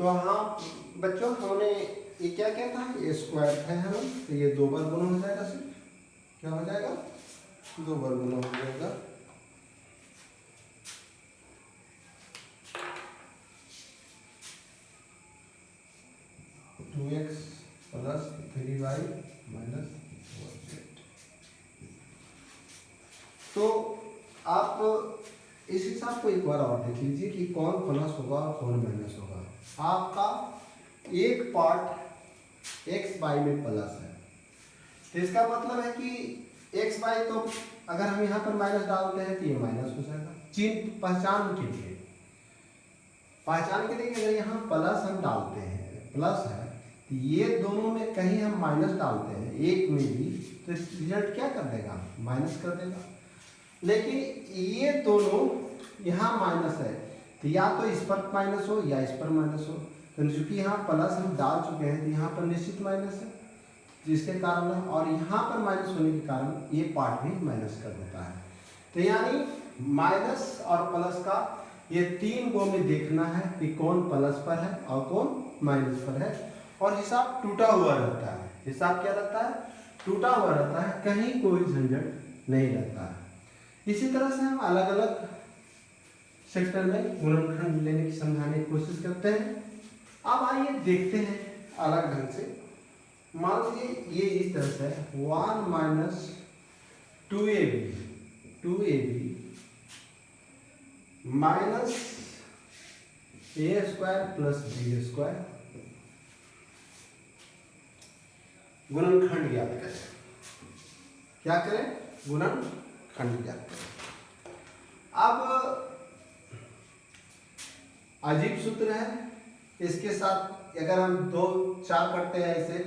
तो हाँ बच्चों, हमने ये क्या क्या था, ये स्क्वायर है हम, तो ये 2 बार गुना हो जाएगा, सिर्फ क्या हो जाएगा, 2 बार गुना हो जाएगा। Two X plus 3y minus 4z। तो आप इस हिसाब को एक बार और देख लीजिए कि कौन प्लस होगा और कौन माइनस होगा। आपका एक पार्ट एक्स वाई में प्लस है, तो इसका मतलब है कि एक्स वाई, तो अगर हम यहाँ पर माइनस डालते हैं तो ये माइनस हो जाएगा। चिन्ह पहचान के लिए अगर यहाँ प्लस हम डालते हैं, प्लस है, तो ये दोनों में कहीं हम माइनस डालते हैं, एक में भी, तो रिजल्ट क्या कर देगा, माइनस कर देगा। लेकिन ये दोनों यहाँ माइनस है, तो या तो इस पर माइनस हो या इस पर माइनस हो, तो चूंकि यहाँ प्लस हम डाल चुके हैं तो यहाँ पर निश्चित माइनस है, जिसके कारण, और यहाँ पर माइनस होने के कारण ये पार्ट भी माइनस कर देता है। तो यानी माइनस और प्लस का ये 3 गो में देखना है कि कौन प्लस पर है और कौन माइनस पर है, और हिसाब टूटा हुआ रहता है। हिसाब क्या रहता है, टूटा हुआ रहता है, कहीं कोई झंझट नहीं रहता है। इसी तरह से हम अलग अलग सेक्टर में गुणनखंड लेने की समझाने की कोशिश करते हैं। अब आइए देखते हैं अलग ढंग से। मान लीजिए ये इस तरह से 1 minus 2ab minus A square plus B square, गुणनखंड ज्ञात करें। क्या करें, गुणनखंड ज्ञात करें। अब अजीब सूत्र है, इसके साथ अगर हम 2 4 पढ़ते हैं ऐसे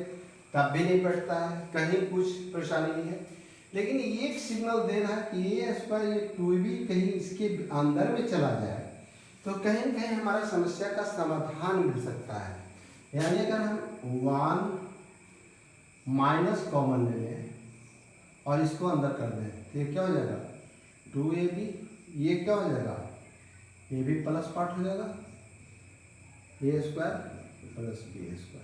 तब भी नहीं पढ़ता है, कहीं कुछ परेशानी नहीं है। लेकिन ये एक सिग्नल दे रहा है कि ये स्क्वायर, ये 2b कहीं इसके अंदर में चला जाए तो कहीं न कहीं हमारा समस्या का समाधान मिल सकता है। यानी अगर हम 1 माइनस कॉमन ले लें और इसको अंदर कर दें तो ये क्या हो जाएगा, 2ab, ये क्या हो जाएगा, ये भी प्लस पार्ट हो जाएगा, ए स्क्वायर प्लस बी स्क्वायर।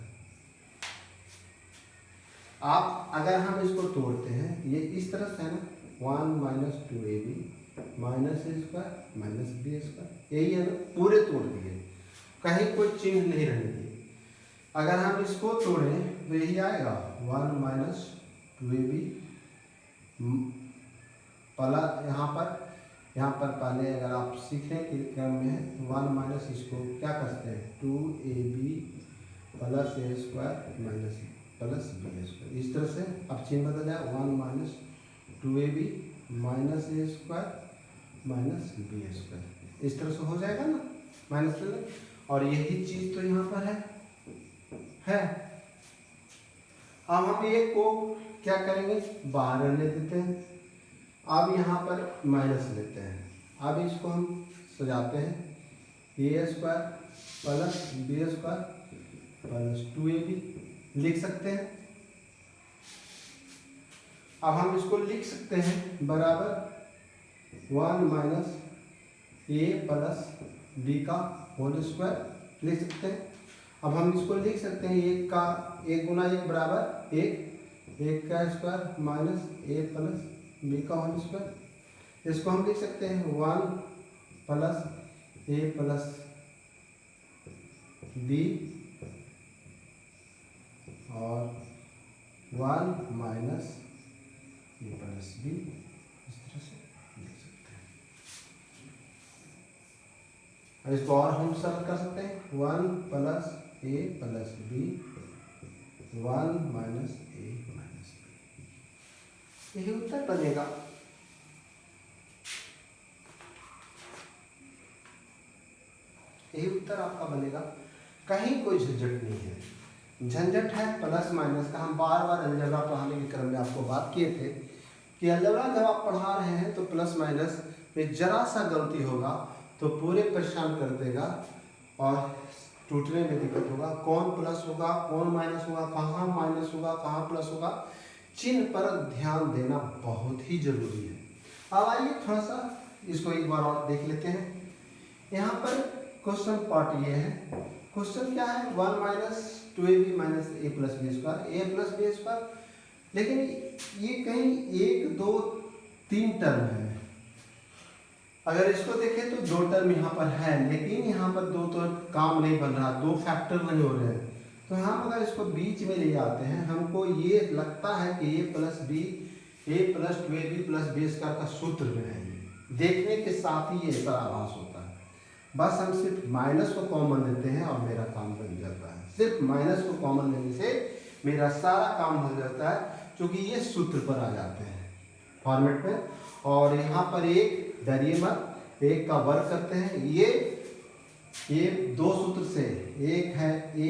आप अगर हम इसको तोड़ते हैं, ये इस तरह से है ना, 1 minus 2ab minus A square minus B square, यही है ना, पूरे तोड़ दिए, कहीं कोई चिन्ह नहीं रहने दिए। अगर हम इसको तोड़ें तो यही आएगा 1 माइनस 2ab प्लस, यहाँ पर पहले अगर आप सीखने के क्रम में है 1 माइनस, इसको क्या करते हैं, 2ab plus A square minus plus B square, इस तरह से अब चिन्ह बदल जाए, 1 minus 2ab minus A square minus B square, इस तरह से हो जाएगा ना, माइनस कर, और यही चीज तो यहाँ पर है। अब हम एक को क्या करेंगे, बाहर रहने देते हैं। अब यहाँ पर माइनस लेते हैं, अब इसको हम सजाते हैं, A square plus B square plus 2ab लिख सकते हैं। अब हम इसको लिख सकते हैं बराबर 1 माइनस ए प्लस बी का होल स्क्वायर लिख सकते हैं। अब हम इसको लिख सकते हैं, 1 गुना 1 बराबर 1 का स्क्वायर माइनस ए प्लस बी का होल स्क्वायर। इसको हम लिख सकते हैं 1 प्लस ए प्लस बी और 1 माइनस ए प्लस बी, इस तरह से लिख सकते हैं। और इसको और हम सरल कर सकते हैं, 1 प्लस ए प्लस बी 1 माइनस ए माइनस बी, यही उत्तर बनेगा। यही उत्तर आपका बनेगा, कहीं कोई झंझट नहीं है। झंझट है प्लस माइनस का, हम बार बार अलजेब्रा पढ़ाने के क्रम में आपको बात किए थे कि अलजेब्रा जब आप पढ़ा रहे हैं तो प्लस माइनस में जरा सा गलती होगा तो पूरे परेशान कर देगा और टूटने में दिक्कत होगा। कौन प्लस होगा, कौन माइनस होगा, कहाँ माइनस होगा, कहाँ प्लस होगा, चिन्ह पर ध्यान देना बहुत ही जरूरी है। अब आइए थोड़ा सा इसको एक बार और देख लेते हैं। यहाँ पर क्वेश्चन पार्ट ये है, क्वेश्चन क्या है, 1 minus 2ab minus a plus B square, a plus B square. लेकिन ये कहीं 1 2 3 टर्म है। अगर इसको देखें तो 2 टर्म यहाँ पर है, लेकिन यहाँ पर 2 तो काम नहीं बन रहा, 2 फैक्टर नहीं हो रहे हैं। तो हम अगर इसको बीच में ले जाते हैं, हमको ये लगता है कि a plus 2ab plus B square का सूत्र में है। देखने के साथ ही ये ऐसा आभास होता है। बस हम सिर्फ माइनस को कॉमन लेते हैं और मेरा काम बन जाता है। सिर्फ माइनस को कॉमन लेने से मेरा सारा काम बन जाता है, क्योंकि ये सूत्र पर आ जाते हैं फॉर्मेट में। और यहाँ पर एक डरिए मत, एक का वर्ग करते हैं। ये 2 सूत्र से, एक है a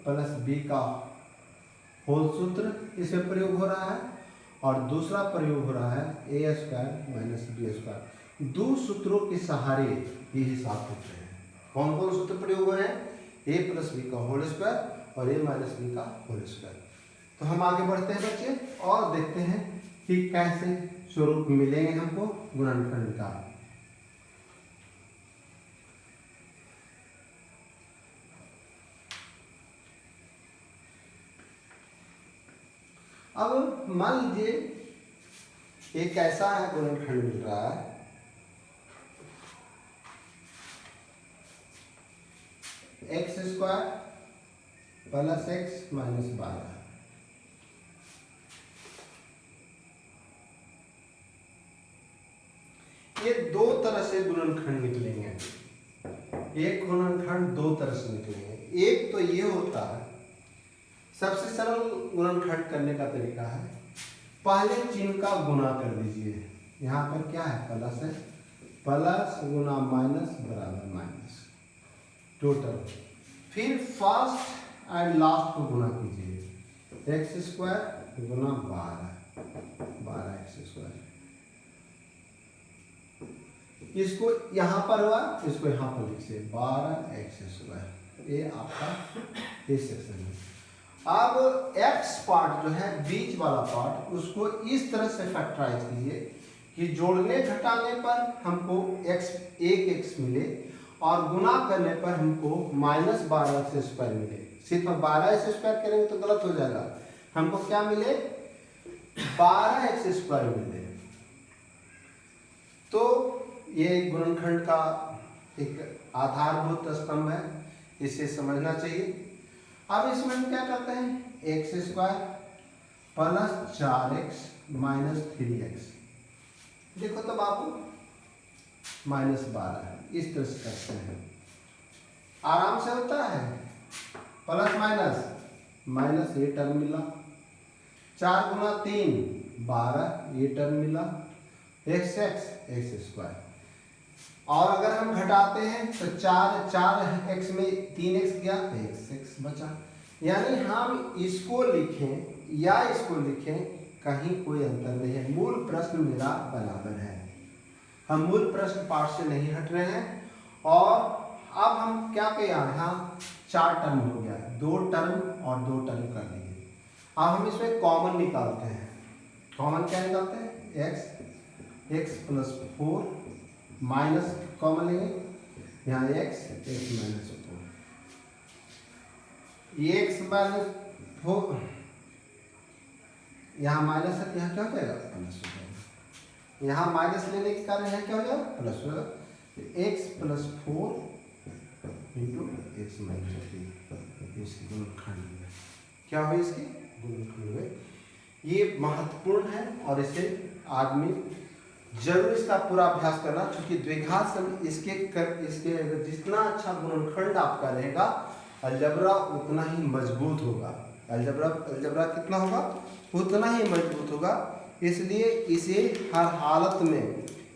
प्लस b का होल सूत्र, इसमें प्रयोग हो रहा है, और दूसरा प्रयोग हो रहा है a square minus B square. 2 सूत्रों के सहारे ये हिसाब करते हैं। कौन कौन सूत्र प्रयोग हो रहे हैं, a प्लस बी का होल स्क्वायर और a माइनस बी का होल स्क्वायर। तो हम आगे बढ़ते हैं बच्चे और देखते हैं कि कैसे स्वरूप मिलेंगे हमको गुणनखंड का। अब मान लीजिए एक ऐसा है गुणनखंड मिल रहा है, x square plus x minus 12। ये 2 तरह से गुणनखंड निकलेंगे। एक गुणनखंड 2 तरह से निकलेंगे। एक तो ये होता है, सबसे सरल गुणनखंड करने का तरीका है, पहले चिन्ह का गुणा कर दीजिए। यहाँ पर क्या है, प्लस है, प्लस गुना माइनस बराबर माइनस टोटल। फिर फर्स्ट एंड लास्ट को गुणा कीजिए, एक्स स्क्वायर गुना 12 एक्स स्क्वायर। इसको यहाँ पर हुआ, इसको यहाँ पर लिखिए 12 एक्स स्क्वायर। ये आपका इस सेक्शन है। अब x पार्ट जो है बीच वाला पार्ट, उसको इस तरह से फैक्टराइज कीजिए कि जोड़ने घटाने पर हमको एक x मिले और गुणा करने पर हमको माइनस 12 एक्स स्क्वायर मिले। सिर्फ 12 एक्स स्क्वायर करेंगे तो गलत हो जाएगा। हमको क्या मिले, 12 एक्स स्क्वायर मिले। तो ये गुणनखंड का एक आधारभूत स्तंभ है, इसे समझना चाहिए। अब इसमें हम क्या करते हैं, x square plus 4x minus 3x। देखो तो बाबू माइनस 12 है, इस तरह से करते हैं, आराम से होता है। प्लस माइनस माइनस, ये टर्म मिला, 4 गुना 3 12, ये टर्म मिला, एक्स स्क्वायर। और अगर हम घटाते हैं तो 4 एक्स में 3x गया, x बचा। यानी हम इसको लिखें या इसको लिखें, कहीं कोई अंतर नहीं है। मूल प्रश्न मेरा बराबर है, हम मूल प्रश्न पाठ से नहीं हट रहे हैं। और अब हम क्या किया, यहाँ 4 टर्म हो गया, 2 टर्म और 2 टर्म कर दिए। अब हम इसमें कॉमन निकालते हैं। कॉमन क्या निकालते हैं, x प्लस 4 माइनस कॉमन लेंगे, यहाँ x माइनस 4, ये x माइनस 4, यहाँ माइनस है, यहाँ क्या हो जाएगा, प्लस हो जाएगा। यहाँ माइनस लेने के कारण यहाँ क्या हो जाएगा, प्लस हो जाएगा। x plus 4 into x minus 3, इसकी गुणनखंड में क्या हुई, इसकी गुणनखंड में। ये महत्वपूर्ण है और इसे आदमी जरूर इसका पूरा अभ्यास करना, क्योंकि द्विघात समय इसके जितना अच्छा गुणनखंड आपका रहेगा, अलजबरा उतना ही मजबूत होगा। अलजबरा कितना होगा, उतना ही मजबूत होगा। इसलिए इसे हर हालत में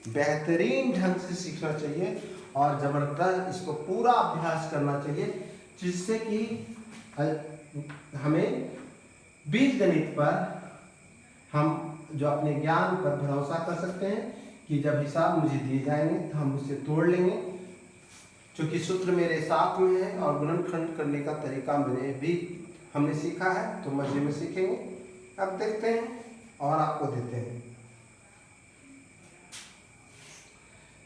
बेहतरीन ढंग से सीखना चाहिए और ज़बरदस्त इसको पूरा अभ्यास करना चाहिए, जिससे कि हमें बीजगणित पर हम जो अपने ज्ञान पर भरोसा कर सकते हैं कि जब हिसाब मुझे दिए जाएंगे तो हम उससे तोड़ लेंगे, क्योंकि सूत्र मेरे साथ में है और गुणनखंड करने का तरीका मेरे भी हमने सीखा है, तो मजे में सीखेंगे। अब देखते हैं और आपको देते हैं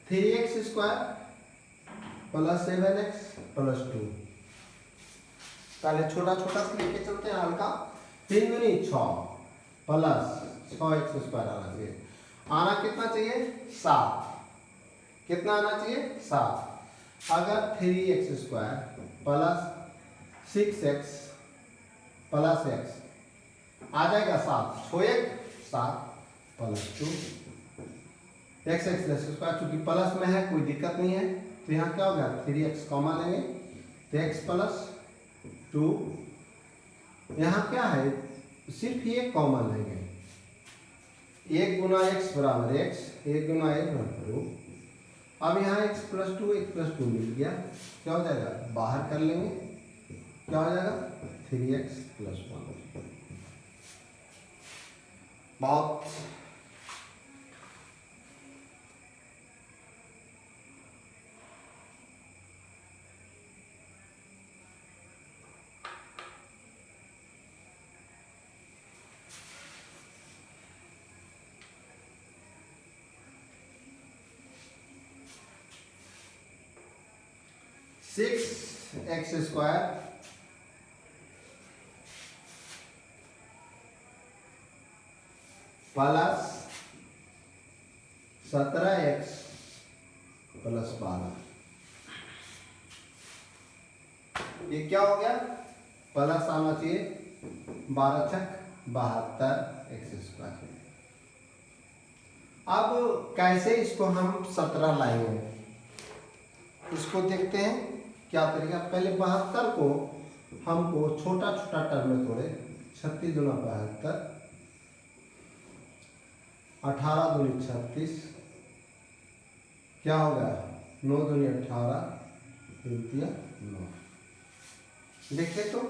3x square plus 7x plus 2। पहले छोटा छोटा से लेके चलते हैं हल्का। 3 दूनी 6 प्लस 6x² आना चाहिए। आना कितना चाहिए 7। कितना आना चाहिए 7। अगर 3x² plus 6x plus x आ जाएगा 7, 6x 7 प्लस 2 x स्क्वायर, चूंकि प्लस में है कोई दिक्कत नहीं है, तो यहाँ क्या हो गया 3x कॉमन लेंगे तो x प्लस 2। यहाँ क्या है सिर्फ ये कॉमन लेंगे, 1 गुना x बराबर x, 1 गुना x बराबर 2। अब यहाँ x प्लस 2 मिल गया, क्या हो जाएगा बाहर कर लेंगे, क्या हो जाएगा 3x प्लस 1। बहुत x square plus 17x plus 12, ये क्या हो गया प्लस आना चाहिए 12 छक 72x स्क्वायर। अब कैसे इसको हम 17 लाएंगे, इसको देखते हैं क्या तरीका। पहले 72 को हमको छोटा छोटा टर्म में तोड़े, 36 दूना 72, 18 दूनी 36, क्या हो गया 9 दूनी 18, 3 9। देखिए तो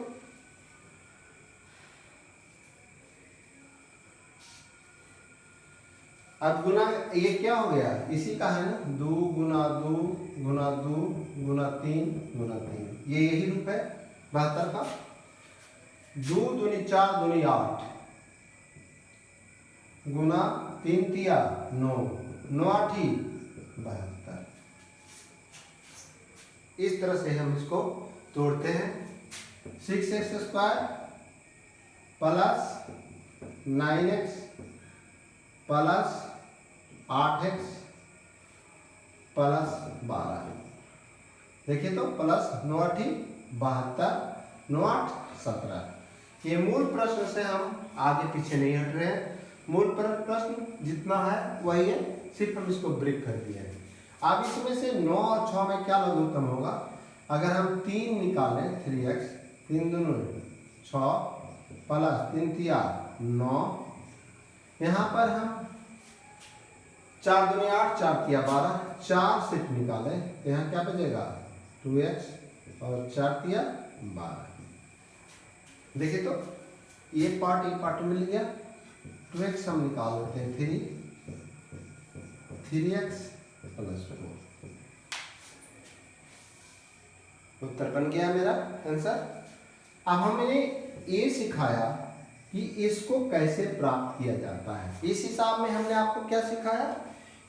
अब गुना ये क्या हो गया इसी का है ना, 2 गुना 2 गुना 2 गुना 3 गुना 3, ये यही रूप है 72 का। 2 दूनी 4 दूनी 8 गुना 3 तिया 9, 9 8 72। इस तरह से हम इसको तोड़ते हैं। 6x square plus 9x plus 8x plus 12, देखिए तो प्लस 9 8 72, 9 8 17। ये मूल प्रश्न से हम आगे पीछे नहीं हट रहे हैं, मूल प्रश्न जितना है वही है, सिर्फ हम इसको ब्रेक कर दिए हैं। अब इसमें से 9 और 6 में क्या लघुत्तम होगा, अगर हम 3 निकालें 3x, 3 दूनी 6 प्लस 3 तिया 9, यहाँ पर हम 4 दूनी 8 4 तिया 12, 4 सिर्फ निकालें तो यहाँ क्या बचेगा 2x और 4 तिया 12। देखिए तो ये पार्ट मिल गया। 2x हम निकाल लेते हैं 3x प्लस 4, उत्तर बन गया मेरा आंसर। अब हमने ये सिखाया कि इसको कैसे प्राप्त किया जाता है। इस हिसाब में हमने आपको क्या सिखाया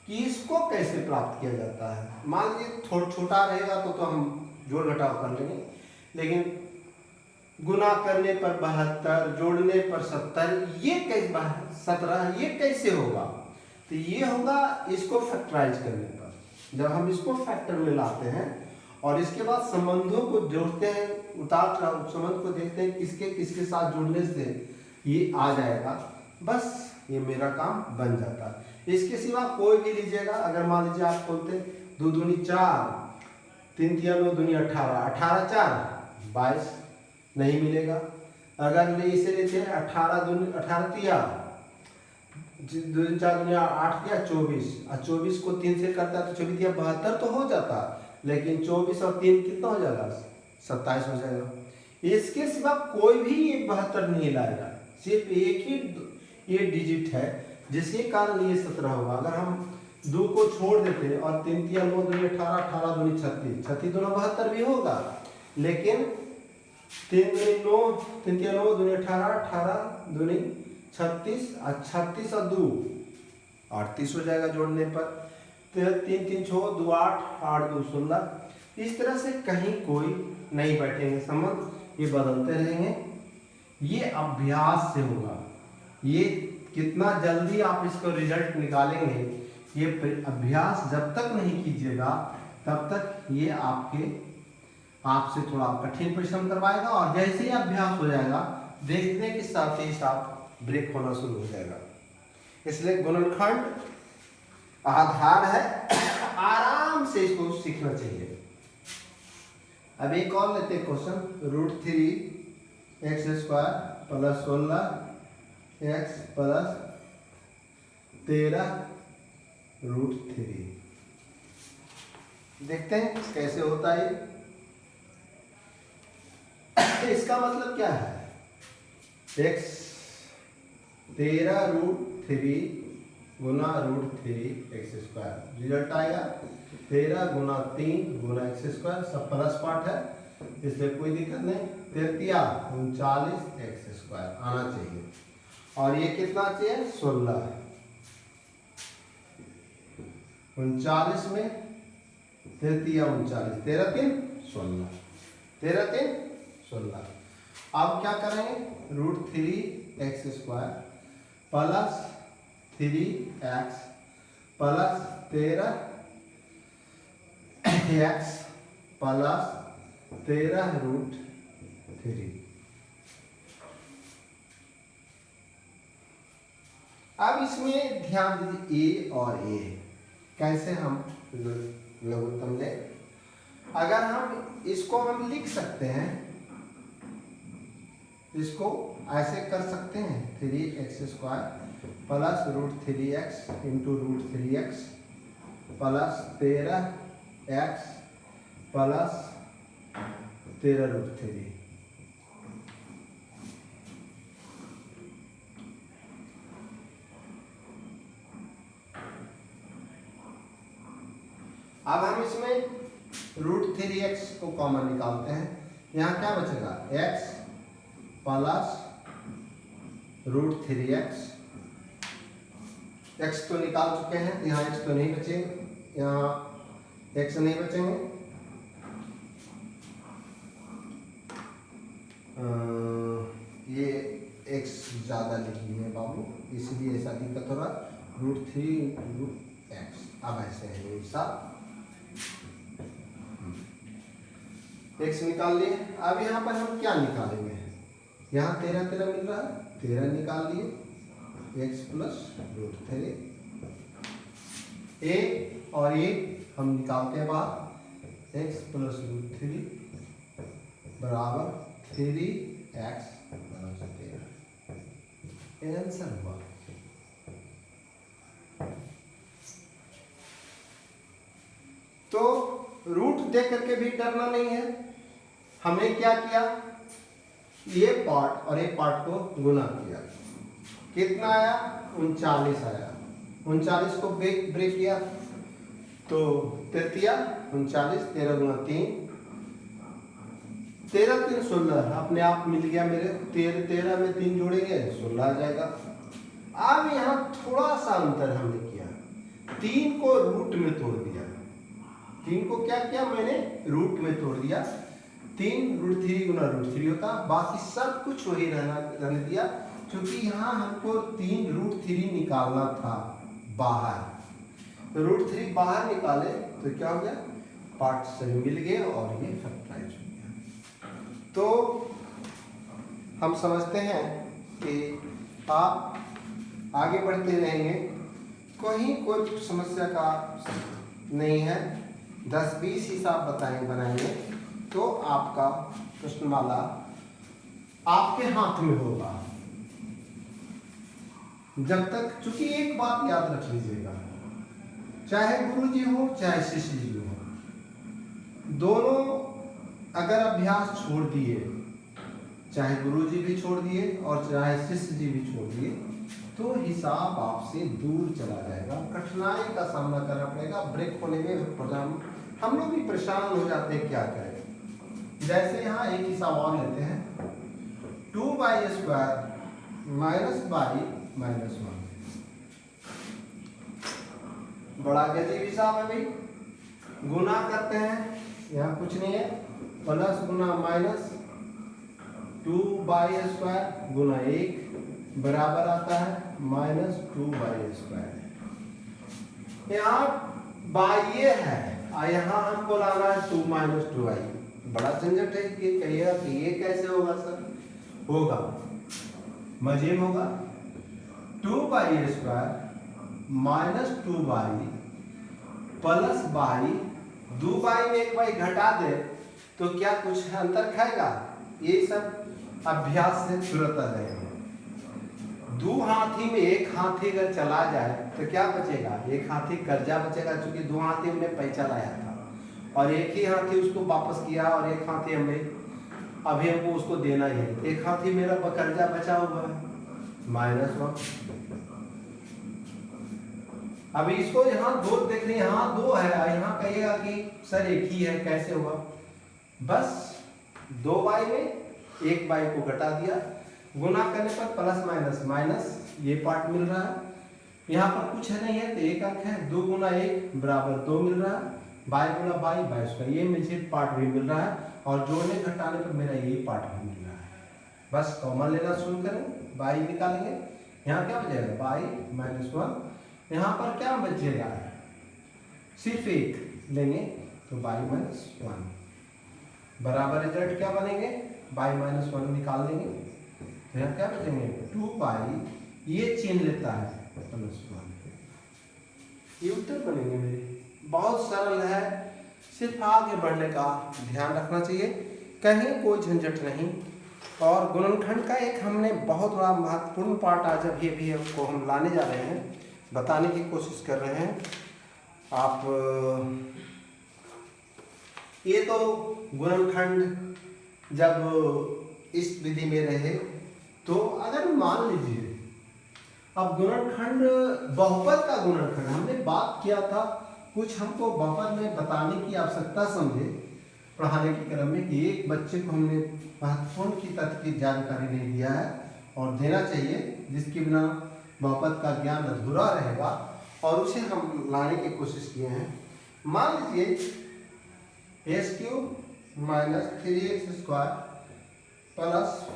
कि इसको कैसे प्राप्त किया जाता है। मान लीजिए थोड़ा छोटा रहेगा तो हम जोड़ घटाव कर लेंगे, लेकिन गुना करने पर 72, जोड़ने पर 70, ये कैसे 17 ये कैसे होगा, तो ये होगा इसको फैक्टराइज करने पर। जब हम इसको फैक्टर में लाते हैं और इसके बाद संबंधों को जोड़ते हैं, उतार चढ़ाव संबंध को देखते हैं किसके किसके साथ जुड़ने से ये आ जाएगा, बस ये मेरा काम बन जाता है। इसके सिवा कोई भी लीजिएगा, अगर मान लीजिए आप खोलते 2 दूनी 4, 3 तिया 9 दूनी 18, 18 4 22 नहीं मिलेगा। अगर इसे लेते हैं 18 दूनी 18 तिया 2 4 दूनी 8 तिया 24, और 24 को 3 से करता है तो 24 तिया 72 तो हो जाता, लेकिन 24 और 3 कितना हो जाएगा 27 हो जाएगा। इसके सिवा कोई भी ये 72 नहीं लाएगा, सिर्फ एक ही ये डिजिट है जिसके कारण ये 17 होगा। अगर हम 2 को छोड़ देते और 3 तिया 9 दूनी 18, 18 दूनी 36, 36 दूना 72 भी होगा, लेकिन 3 दूनी 9, 3 तिया 9 दूनी 18, 18 दूनी 36, और 36 और 2 38 हो जाएगा जोड़ने पर। तो 3 3 6 2 8, 8 2 16, इस तरह से कहीं कोई नहीं बैठेंगे समझ, ये बदलते रहेंगे। ये अभ्यास से होगा। ये कितना जल्दी आप इसको रिजल्ट निकालेंगे, ये अभ्यास जब तक नहीं कीजिएगा तब तक ये आपसे थोड़ा कठिन परिश्रम करवाएगा, और जैसे ही अभ्यास हो जाएगा देखने के साथ ही साथ ब्रेक होना शुरू हो जाएगा। इसलिए गुणनखंड आधार है, आराम से इसको सीखना चाहिए। अब एक और लेते हैं क्वेश्चन, √3x² + 16x + 13 √3। देखते हैं कैसे होता है। इसका मतलब क्या है, x 13 √3 गुना √3x²। रिजल्ट आएगा 13 गुना 3 गुना x², सब प्लस पार्ट है इसलिए कोई दिक्कत नहीं। 33 39x² आना चाहिए, और ये कितना चाहिए 16। 39 में 33 39, 13 3 16, 13 3 16। अब क्या करेंगे, √3x² + 3x + 13x + 13 √3। अब इसमें ध्यान दीजिए ए और ए कैसे हम लघुत्तम ले। अगर हम इसको हम लिख सकते हैं, इसको ऐसे कर सकते हैं 3x² + √3x × √3x + 13x + 13 √3। अब हम इसमें √3x को कॉमन निकालते हैं। यहाँ क्या बचेगा, x + √3x। x तो निकाल चुके हैं, यहाँ x तो नहीं बचेंगे, यहाँ x नहीं बचेंगे। ये x ज़्यादा लिखी है बाबू, इसलिए ऐसा दिक्कत हो रहा है। √3 × x। अब ऐसे है ये सब x निकाल लिए। अब यहाँ पर हम क्या निकालेंगे, यहाँ 13 13 मिल रहा है, 13 निकाल लिए, x + √3। a और a हम निकालते हैं बाहर, x + √3 = 3x + 13। ये आंसर हुआ। तो रूट दे करके भी डरना नहीं है। हमने क्या किया, ये पार्ट और एक पार्ट को गुना किया, कितना आया 39 आया। 39 को ब्रेक किया तो 33 39, 13 गुना 3, 13 3 16 अपने आप मिल गया मेरे। 13 में 3 जोड़ेंगे 16 आ जाएगा। अब यहाँ थोड़ा सा अंतर हमने किया, 3 को रूट में तोड़ दिया। 3 को क्या किया मैंने, रूट में तोड़ दिया। 3 √3 गुना √3 होता, बाकी सब कुछ वही रहने दिया, क्योंकि यहाँ हमको 3 √3 निकालना था बाहर। तो √3 बाहर निकाले तो क्या हो गया, पार्ट सही मिल गए और ये फैक्टराइज हो गया। तो हम समझते हैं कि आप आगे बढ़ते रहेंगे, कहीं कोई समस्या का नहीं है। 10-20 हिसाब बनाएंगे तो आपका प्रश्नमाला आपके हाथ में होगा। जब तक, चूंकि एक बात याद रख लीजिएगा, चाहे गुरुजी हो चाहे शिष्य जी हो, दोनों अगर अभ्यास छोड़ दिए, चाहे गुरुजी भी छोड़ दिए और चाहे शिष्य जी भी छोड़ दिए, तो हिसाब आपसे दूर चला जाएगा, कठिनाई का सामना करना पड़ेगा। ब्रेक होने में हम लोग भी परेशान हो जाते हैं, क्या करें। जैसे यहाँ एक हिसाब और लेते हैं, 2y² - y - 1। बड़ा गजीब हिसाब है भाई। गुना करते हैं यहाँ कुछ नहीं है, प्लस गुना माइनस 2/² गुना 1 बराबर आता है -2/²। यहाँ बाह्य है और यहाँ हमको लाना है 2 - 2i। बड़ा झंझट है कि कहिएगा कि ये कैसे होगा सर, होगा मजे में होगा। 2/² -2y प्लस बाई, 2y में 1y घटा दे तो क्या कुछ अंतर खाएगा? ये सब अभ्यास से तुरंत आ जाएगा। 2 हाथी में 1 हाथी अगर चला जाए तो क्या बचेगा? 1 हाथी कर्जा बचेगा, क्योंकि 2 हाथी हमने पैसा लाया था और 1 ही हाथी उसको वापस किया और 1 हाथी हमें अभी हमको उसको देना ही है। 1 हाथी मेरा कर्जा बचा हुआ है -1। अभी इसको यहाँ 2 देख रहे हैं, यहाँ 2 है, यहाँ कहिएगा कि सर 1 ही है, कैसे होगा? बस 2y में 1y को घटा दिया, गुना करने पर प्लस माइनस ये पार्ट मिल रहा है। यहाँ पर कुछ है नहीं है तो 1 अंक है, 2 गुना 1 बराबर 2 मिल रहा है, बाई गुना बाई बाई², ये मुझे पार्ट भी मिल रहा है और जोड़ने घटाने पर मेरा यही पार्ट भी मिल रहा है। बस कॉमन लेना शुरू करें, बाई निकालेंगे, यहाँ क्या बचेगा? बाई -1। यहाँ पर क्या बचेगा? सिर्फ 1 लेंगे तो बाई -1 बराबर रिजल्ट क्या बनेंगे? बाई -1 निकाल देंगे तो यहाँ क्या बचेंगे? 2y, ये चिन्ह लेता है +1। ये उत्तर बनेंगे मेरे। बहुत सरल है, सिर्फ आगे बढ़ने का ध्यान रखना चाहिए, कहीं कोई झंझट नहीं। और गुणनखंड का एक हमने बहुत बड़ा महत्वपूर्ण पार्ट आज अभी आपको हम लाने जा रहे हैं, बताने की कोशिश कर रहे हैं। आप ये तो गुणनखंड जब इस विधि में रहे तो अगर मान लीजिए अब गुणनखंड बहुपद का गुणनखंड हमने बात किया था, कुछ हमको बहुपद में बताने की आवश्यकता समझे पढ़ाने के क्रम में कि एक बच्चे को हमने महत्वपूर्ण की तथ्य की जानकारी नहीं दिया है और देना चाहिए, जिसके बिना बहुपद का ज्ञान अधूरा रहेगा, और उसे हम लाने की कोशिश किए हैं। मान लीजिए s³ - 3x² +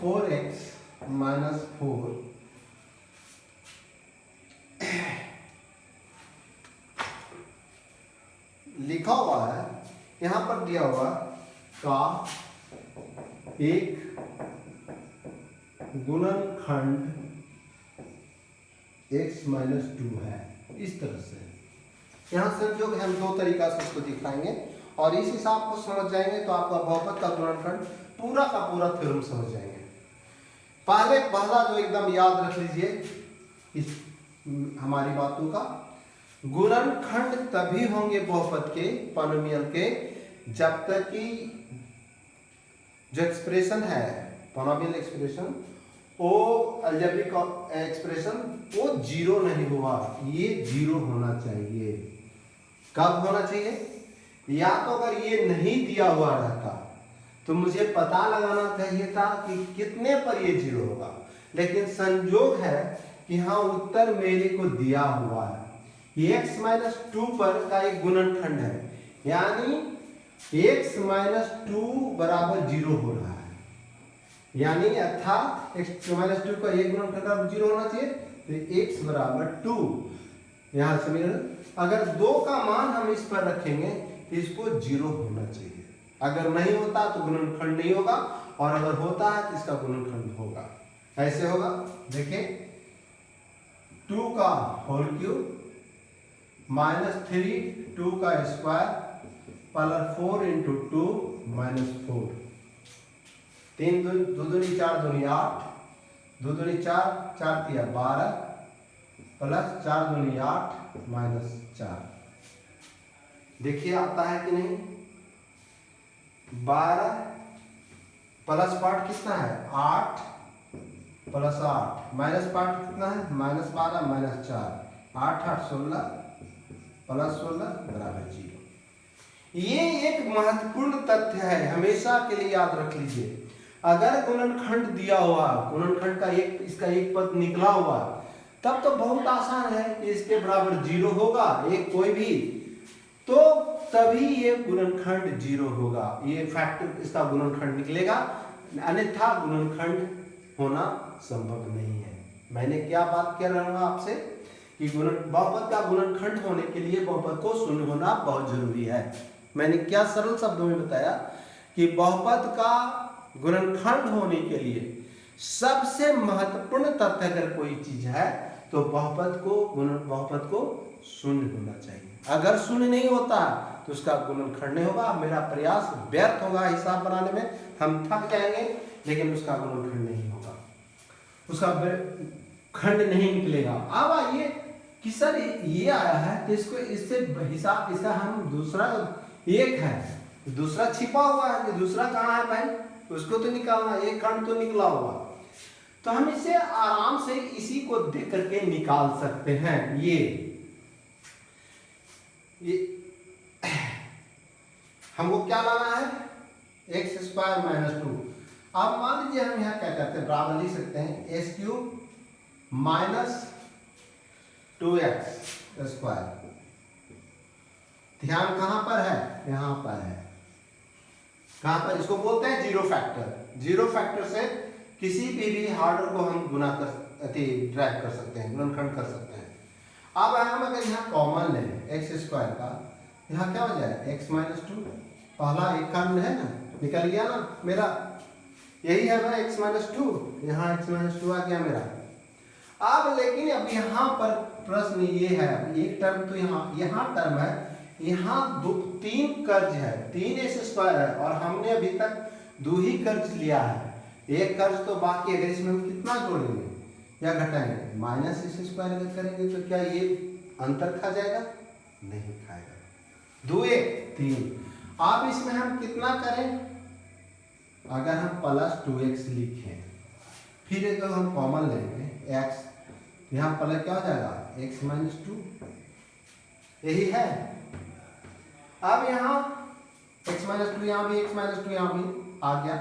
4x - 4 लिखा हुआ है, यहाँ पर दिया हुआ का एक गुणनखंड x - 2 है। इस तरह से यहाँ संयोग हम 2 तरीका से उसको दिखाएंगे और इस हिसाब को समझ जाएंगे तो आपका बहुपद का गुणनखंड पूरा का पूरा थ्योरम समझ जाएंगे। पहला जो एकदम याद रख लीजिए इस हमारी बातों का, गुणनखंड तभी होंगे बहुपद के, पॉलिनोमियल के, जब तक कि जो एक्सप्रेशन है पॉलिनोमियल एक्सप्रेशन, वो अलजेब्रिक एक्सप्रेशन वो 0 नहीं हुआ। ये 0 होना चाहिए। कब होना चाहिए? या तो अगर ये नहीं दिया हुआ रहता तो मुझे पता लगाना चाहिए था कि कितने पर ये 0 होगा, लेकिन संयोग है कि हाँ उत्तर मेरे को दिया हुआ है। ये x - 2 पर का एक गुणनखंड है, यानी x - 2 बराबर 0 हो रहा है, यानी अर्थात x - 2 का एक गुणनखंड 0 होना चाहिए, तो x बराबर 2। यहाँ से अगर 2 का मान हम इस पर रखेंगे तो इसको 0 होना चाहिए। अगर नहीं होता तो गुणनखंड नहीं होगा, और अगर होता है तो इसका गुणनखंड होगा। ऐसे होगा, देखें 2 का होल क्यूब -3 2 का स्क्वायर + 4 × 2 - 4, 3 2 दूनी 4 दूनी 8, 2 दूनी 4 4 तिया 12 + 4 दूनी 8 -4। देखिए आता है कि नहीं? 12 प्लस पार्ट कितना है? 8 + 8 माइनस पार्ट कितना है? -12 -4, 8 8 16 + 16 बराबर 0। ये एक महत्वपूर्ण तथ्य है, हमेशा के लिए याद रख लीजिए। अगर गुणनखंड दिया हुआ, गुणनखंड का इसका एक पद निकला हुआ, तब तो बहुत आसान है कि इसके बराबर 0 होगा, एक कोई भी, तो तभी ये गुणनखंड 0 होगा, ये फैक्टर इसका गुणनखंड निकलेगा, अन्यथा गुणनखंड होना संभव नहीं है। मैंने क्या बात कर रहा हूँ आपसे कि बहुपद का गुणनखंड होने के लिए बहुपद को शून्य होना बहुत जरूरी है। मैंने क्या सरल शब्दों में बताया कि बहुपद का गुणनखंड होने के लिए सबसे महत्वपूर्ण तथ्य अगर कोई चीज है तो बहुपद को शून्य होना चाहिए। अगर शून्य नहीं होता तो उसका गुणनखंड नहीं होगा, मेरा प्रयास व्यर्थ होगा हिसाब बनाने में, हम थक जाएंगे, लेकिन उसका गुणनखंड नहीं होगा, उसका खंड नहीं निकलेगा। अब आइए कि सर ये आया है तो इसको इससे हिसाब, इसका हम दूसरा एक है, दूसरा छिपा हुआ है, दूसरा कहाँ है भाई, उसको तो निकालना, एक खंड तो निकला हुआ, तो हम इसे आराम से इसी को देख करके निकाल सकते हैं। ये हमको क्या लाना है, x² - 2। अब मान लीजिए हम यहाँ क्या करते हैं, बराबर लिख सकते हैं x³ - 2x²। ध्यान कहां पर है, यहां पर है, कहां पर, इसको बोलते हैं जीरो फैक्टर। जीरो फैक्टर से किसी भी ऑर्डर को हम गुना कर ड्राइव कर सकते हैं, गुणनखंड कर सकते हैं। अब हम अगर यहाँ कॉमन लें x² का, यहाँ क्या हो जाए x - 2, पहला एक खंड है ना, निकल गया ना मेरा, यही है ना x - 2, यहाँ x - 2 आ गया मेरा। अब लेकिन अब यहाँ पर प्रश्न ये है, एक टर्म तो यहाँ टर्म है, यहाँ तीन कर्ज है, 3x² है, और हमने अभी तक 2 ही कर्ज लिया है, एक कर्ज तो बाकी। अगर इसमें हम कितना जोड़ेंगे या घटाएंगे, -x² अगर करेंगे तो क्या ये अंतर खा जाएगा, नहीं खाएगा, 2 1 3। अब इसमें हम कितना करें, अगर हम +2x लिखें, फिर अगर हम कॉमन लेंगे x, यहाँ प्लस क्या हो जाएगा x - 2, यही है। अब यहाँ x - 2, यहाँ भी x - 2, यहाँ भी आ गया,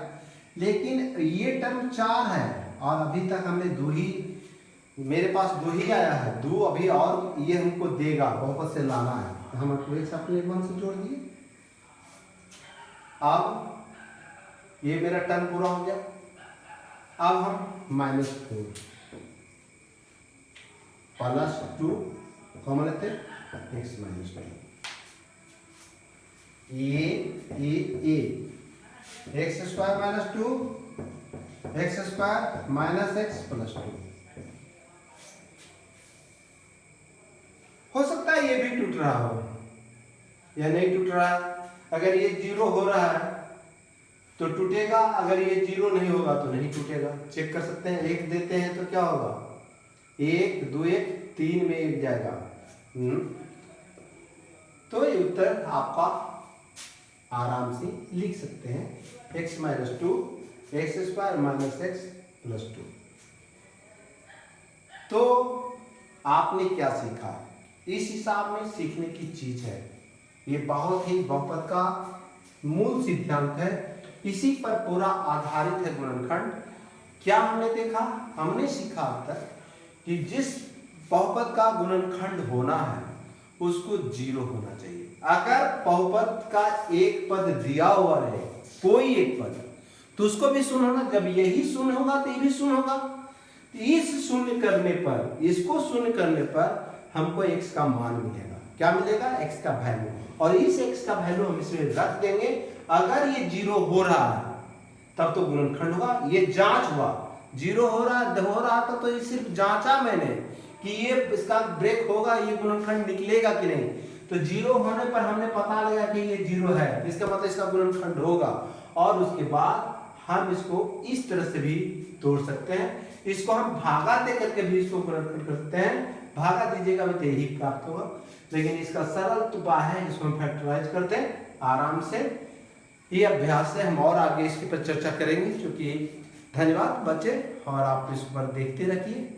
लेकिन ये टर्म 4 है और अभी तक हमने 2 ही, मेरे पास 2 ही आया है, 2 अभी और ये हमको देगा, बहुपद से लाना है, तो हम 2x अपने मन से जोड़ दिए। अब ये मेरा टर्म पूरा हो गया। अब हम -4 +2 कॉमन लेते x - 2, ए x² - 2 x² - x + 2। हो सकता है ये भी टूट रहा हो या नहीं टूट रहा है। अगर ये 0 हो रहा है तो टूटेगा, अगर ये 0 नहीं होगा तो नहीं टूटेगा। चेक कर सकते हैं, 1 देते हैं तो क्या होगा, 1 2 1 3 में 1 जाएगा। तो ये उत्तर आपका आराम से लिख सकते हैं, x - 2 x² - x + 2। तो आपने क्या सीखा, इस हिसाब में सीखने की चीज है, ये बहुत ही बहुपद का मूल सिद्धांत है, इसी पर पूरा आधारित है गुणनखंड। क्या हमने देखा, हमने सीखा अब तक कि जिस बहुपद का गुणनखंड होना है उसको 0 होना चाहिए। अगर बहुपद का एक पद दिया हुआ रहे, कोई एक पद, तो उसको भी शून्य होना, जब यही शून्य होगा तो ये भी शून्य होगा। इस शून्य करने पर, इसको शून्य करने पर हमको x का मान मिलेगा, क्या मिलेगा, x का वैल्यू, और इस x का वैल्यू हम इसमें रख देंगे। अगर ये 0 हो रहा है तब तो गुणनखंड होगा, ये जांच हुआ, 0 हो रहा था तो ये सिर्फ जांचा मैंने कि ये इसका ब्रेक होगा, ये गुणनखंड निकलेगा कि नहीं। तो 0 होने पर हमने पता लगा कि ये 0 है, इसका मतलब इसका गुणनखंड होगा, और उसके बाद हम इसको इस तरह से भी तोड़ सकते हैं, इसको हम भागा दे करके भी इसको गुणनखंड कर सकते हैं। भागा दीजिएगा भी तो यही प्राप्त होगा, लेकिन इसका सरल उपाय है, इसको हम फैक्टराइज करते हैं आराम से। ये अभ्यास है, हम और आगे इसके पर चर्चा करेंगे। क्योंकि धन्यवाद बच्चे, और आप इस पर देखते रहिए।